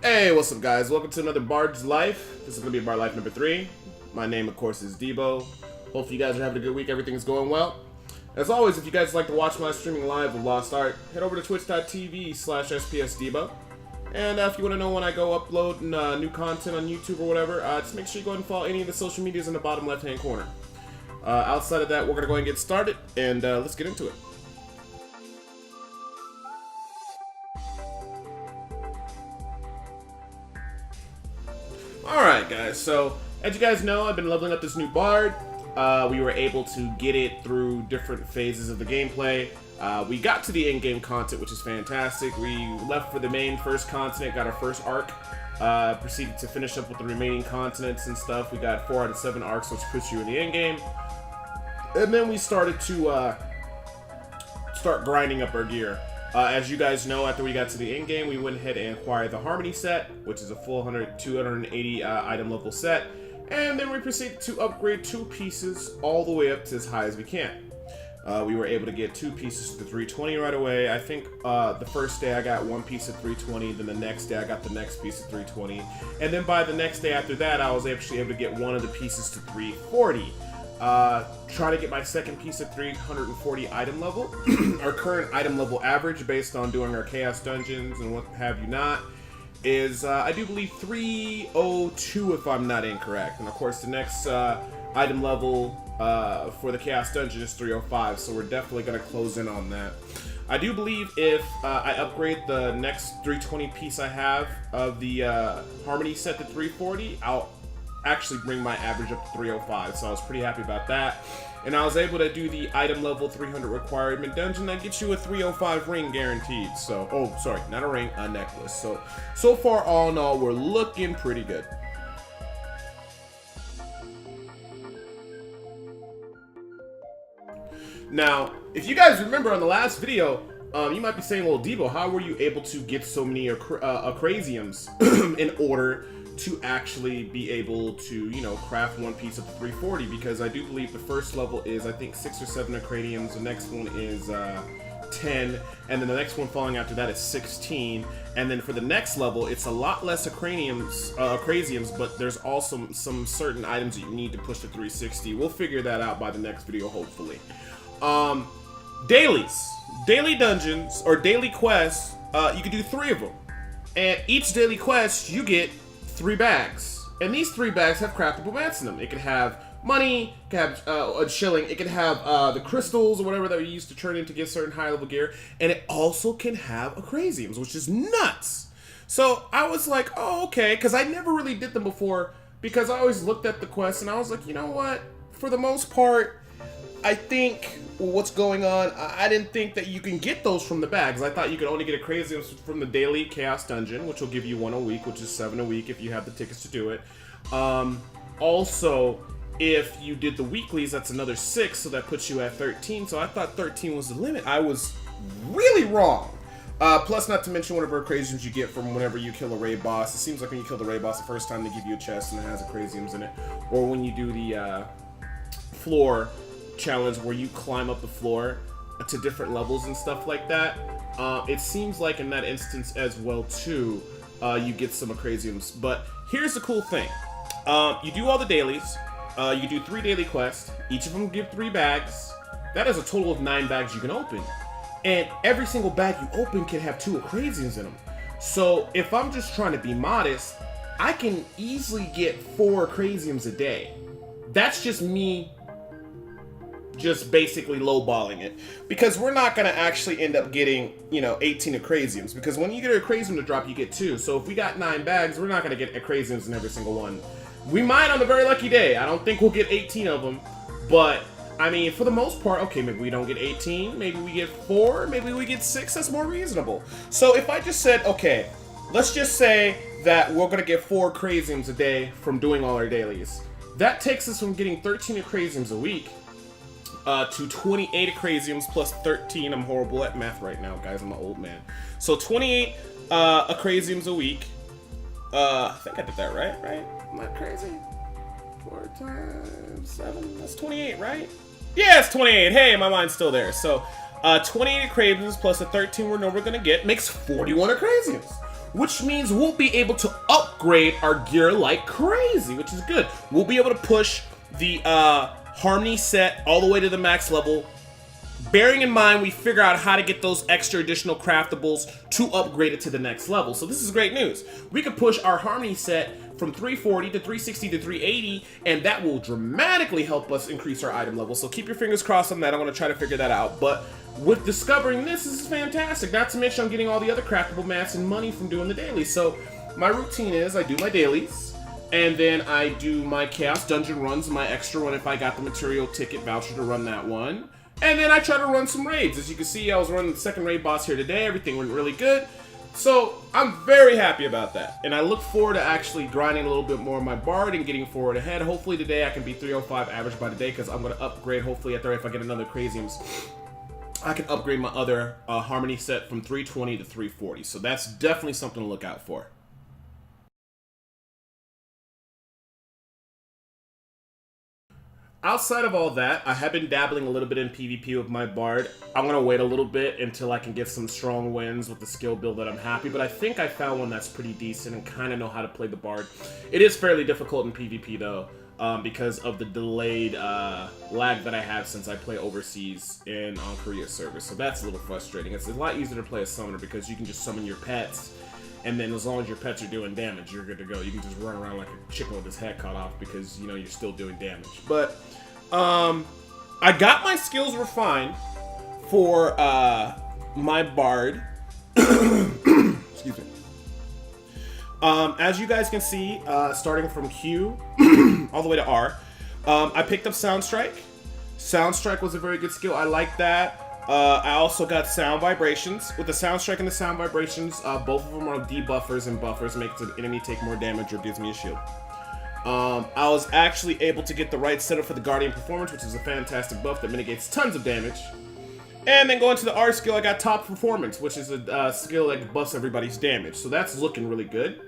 Hey, what's up guys? Welcome to another Bard's Life. This is going to be Bard Life number 3. My name, of course, is Debo. Hopefully you guys are having a good week. Everything's going well. As always, if you guys like to watch my streaming live of Lost Ark, head over to twitch.tv/SPSDebo. And if you want to know when I go upload new content on YouTube or whatever, just make sure you go ahead and follow any of the social medias in the bottom left-hand corner. Outside of that, we're going to go ahead and get started, and let's get into it. Alright guys, so as you guys know, I've been leveling up this new Bard. We were able to get it through different phases of the gameplay. We got to the in-game content, which is fantastic. We left for the main first continent, got our first arc, proceeded to finish up with the remaining continents and stuff. We got 4 out of 7 arcs, which puts you in the in-game. And then we started to start grinding up our gear. As you guys know, after we got to the in-game, we went ahead and acquired the Harmony set, which is a full 280 item level set, and then we proceeded to upgrade 2 pieces all the way up to as high as we can. We were able to get 2 pieces to 320 right away. I think the first day I got 1 piece of 320, then the next day I got the next piece of 320, and then by the next day after that, I was actually able to get 1 of the pieces to 340. Try to get my second piece at 340 item level. Our current item level average, based on doing our chaos dungeons and what have you not, is I do believe 302 if I'm not incorrect. And of course the next item level for the chaos dungeon is 305, so we're definitely going to close in on that. I do believe if I upgrade the next 320 piece I have of the Harmony set to 340, I'll actually bring my average up to 305, so I was pretty happy about that. And I was able to do the item level 300 requirement dungeon that gets you a 305 ring guaranteed. So, oh, sorry, not a ring, a necklace. So far, all in all, we're looking pretty good. Now, if you guys remember on the last video, you might be saying, well, Debo, how were you able to get so many Acrasiums in order to actually be able to, you know, craft 1 piece of the 340? Because I do believe the first level is, I think, 6 or 7 Acradiums, the next one is 10, and then the next one following after that is 16, and then for the next level, it's a lot less Acrasiums, but there's also some certain items that you need to push to 360. We'll figure that out by the next video, hopefully. Daily dungeons, or daily quests, you can do 3 of them. And each daily quest, you get 3 bags. And these 3 bags have craftable mats in them. It can have money, it can have a shilling, it can have the crystals or whatever that we use to turn in to get certain high level gear. And it also can have Acrasiums, which is nuts. So I was like, oh, okay, because I never really did them before, because I always looked at the quests and I was like, you know what? For the most part, I think what's going on, I didn't think that you can get those from the bags. I thought you could only get Acrasiums from the daily chaos dungeon, which will give you 1 a week, which is 7 a week if you have the tickets to do it. Also, if you did the weeklies, that's another 6, so that puts you at 13. So I thought 13 was the limit. I was really wrong. Plus, not to mention whatever Acrasiums you get from whenever you kill a raid boss. It seems like when you kill the raid boss the first time, they give you a chest and it has Acrasiums in it. Or when you do the floor challenge where you climb up the floor to different levels and stuff like that. It seems like in that instance as well too, you get some Acrasiums. But here's the cool thing. You do all the dailies. You do 3 daily quests. Each of them give 3 bags. That is a total of 9 bags you can open. And every single bag you open can have 2 Acrasiums in them. So if I'm just trying to be modest, I can easily get 4 Acrasiums a day. That's just me just basically lowballing it, because we're not going to actually end up getting, you know, 18 Acrasiums, because when you get an Acrasium to drop, you get 2. So if we got 9 bags, we're not going to get Acrasiums in every single one. We might on a very lucky day. I don't think we'll get 18 of them, but I mean, for the most part, okay, maybe we don't get 18, maybe we get 4, maybe we get 6, that's more reasonable. So if I just said, okay, let's just say that we're going to get 4 Acrasiums a day from doing all our dailies. That takes us from getting 13 Acrasiums a week to 28 Acrasiums plus 13. I'm horrible at math right now, guys. I'm an old man. So 28 Acrasiums a week. I think I did that right? Am I crazy? 4 times 7. That's 28, right? Yeah, it's 28. Hey, my mind's still there. So 28 Acrasiums plus the 13 we know we're gonna get makes 41 Acrasiums. which means we'll be able to upgrade our gear like crazy, which is good. We'll be able to push the Harmony set all the way to the max level, bearing in mind we figure out how to get those extra additional craftables to upgrade it to the next level. So this is great news. We could push our Harmony set from 340 to 360 to 380, and that will dramatically help us increase our item level. So keep your fingers crossed on that. I'm going to try to figure that out. But with discovering this is fantastic. Not to mention I'm getting all the other craftable mats and money from doing the dailies. So my routine is I do my dailies, and then I do my Chaos Dungeon runs, my extra one if I got the material ticket voucher to run that one. And then I try to run some raids. As you can see, I was running the second raid boss here today. Everything went really good. So I'm very happy about that. And I look forward to actually grinding a little bit more on my bard and getting forward ahead. Hopefully today I can be 305 average by today, because I'm going to upgrade hopefully at there if I get another Craziums. I can upgrade my other Harmony set from 320 to 340. So that's definitely something to look out for. Outside of all that, I have been dabbling a little bit in PvP with my bard. I'm going to wait a little bit until I can get some strong wins with the skill build that I'm happy, but I think I found one that's pretty decent and kind of know how to play the bard. It is fairly difficult in PvP though, because of the delayed lag that I have since I play overseas and on Korea servers, so that's a little frustrating. It's a lot easier to play a summoner because you can just summon your pets, and then as long as your pets are doing damage, you're good to go. You can just run around like a chicken with his head cut off because, you know, you're still doing damage. But I got my skills refined for my bard. Excuse me. As you guys can see, starting from Q all the way to R, I picked up Sound Strike. Sound Strike was a very good skill. I like that. I also got Sound Vibrations. With the Sound Strike and the Sound Vibrations, both of them are debuffers, and buffers make the enemy take more damage or gives me a shield. I was actually able to get the right setup for the Guardian Performance, which is a fantastic buff that mitigates tons of damage. And then going to the R skill, I got Top Performance, which is a skill that buffs everybody's damage. So that's looking really good.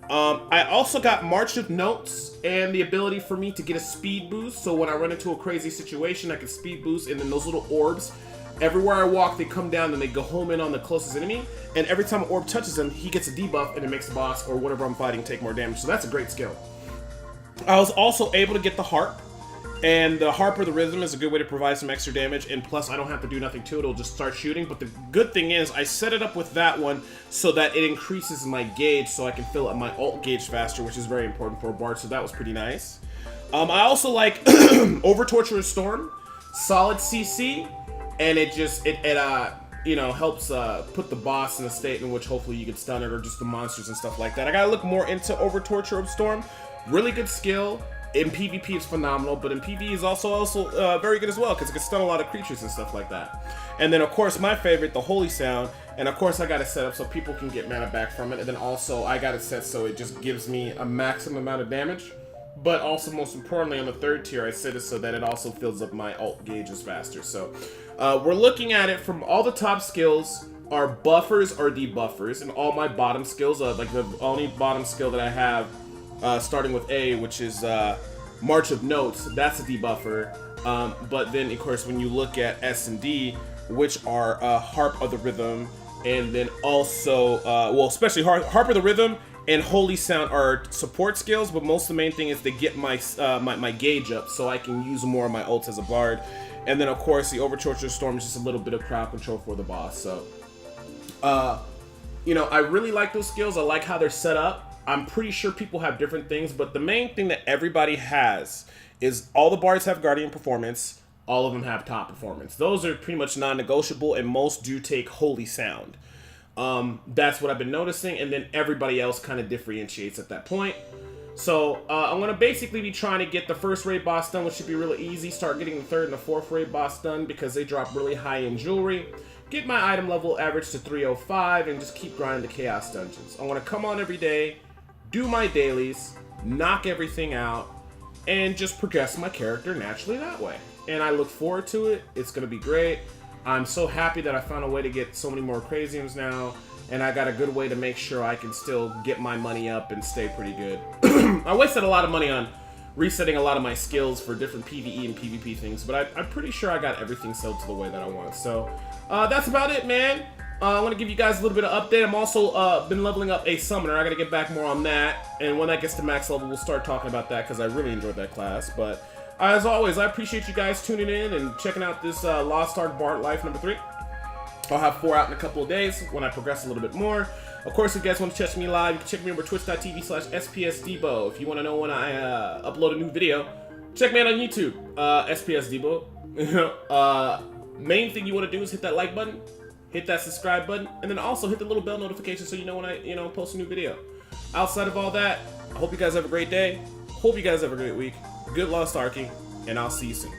I also got March of Notes and the ability for me to get a speed boost. So when I run into a crazy situation, I can speed boost, and then those little orbs, everywhere I walk, they come down and they go home in on the closest enemy. And every time an orb touches him, he gets a debuff, and it makes the boss or whatever I'm fighting take more damage. So that's a great skill. I was also able to get the Harp, and the Harp or the Rhythm is a good way to provide some extra damage, and plus I don't have to do nothing to it, it'll just start shooting. But the good thing is I set it up with that one so that it increases my gauge so I can fill up my ult gauge faster, which is very important for a bard, so that was pretty nice. I also like Over Torturous Storm, solid CC, and it you know, helps put the boss in a state in which hopefully you can stun it, or just the monsters and stuff like that. I gotta look more into Over Torturous Storm. Really good skill. In PvP it's phenomenal, but in PvE is also very good as well, because it can stun a lot of creatures and stuff like that. And then of course my favorite, the Holy Sound, and of course I got it set up so people can get mana back from it, and then also I got it set so it just gives me a maximum amount of damage, but also most importantly on the third tier I set it so that it also fills up my ult gauges faster. So we're looking at it from all the top skills are buffers or debuffers, and all my bottom skills, like the only bottom skill that I have starting with A, which is March of Notes, that's a debuffer. But then, of course, when you look at S and D, which are Harp of the Rhythm, and then also, well, especially Harp of the Rhythm and Holy Sound are support skills, but most of the main thing is they get my my gauge up so I can use more of my ults as a bard. And then, of course, the Over Torturous Storm is just a little bit of crowd control for the boss. So, you know, I really like those skills. I like how they're set up. I'm pretty sure people have different things, but the main thing that everybody has is all the bards have Guardian Performance, all of them have Top Performance. Those are pretty much non-negotiable, and most do take Holy Sound. That's what I've been noticing, and then everybody else kind of differentiates at that point. So I'm going to basically be trying to get the first raid boss done, which should be really easy. Start getting the third and the fourth raid boss done because they drop really high in jewelry. Get my item level average to 305 and just keep grinding the Chaos Dungeons. I'm going to come on every day, do my dailies, knock everything out, and just progress my character naturally that way. And I look forward to it. It's going to be great. I'm so happy that I found a way to get so many more Craziums now, and I got a good way to make sure I can still get my money up and stay pretty good. I wasted a lot of money on resetting a lot of my skills for different PvE and PvP things, but I'm pretty sure I got everything set to the way that I want. So that's about it, man. I want to give you guys a little bit of update. I'm also been leveling up a summoner. I got to get back more on that. And when that gets to max level, we'll start talking about that because I really enjoyed that class. But as always, I appreciate you guys tuning in and checking out this Lost Ark Bard Life number 3. I'll have 4 out in a couple of days when I progress a little bit more. Of course, if you guys want to check me live, you can check me over twitch.tv/SPSDebo. If you want to know when I upload a new video, check me out on YouTube, SPSDebo. Main thing you want to do is hit that like button, hit that subscribe button, and then also hit the little bell notification so you know when I post a new video. Outside of all that, I hope you guys have a great day. Hope you guys have a great week. Good Lost Arking, and I'll see you soon.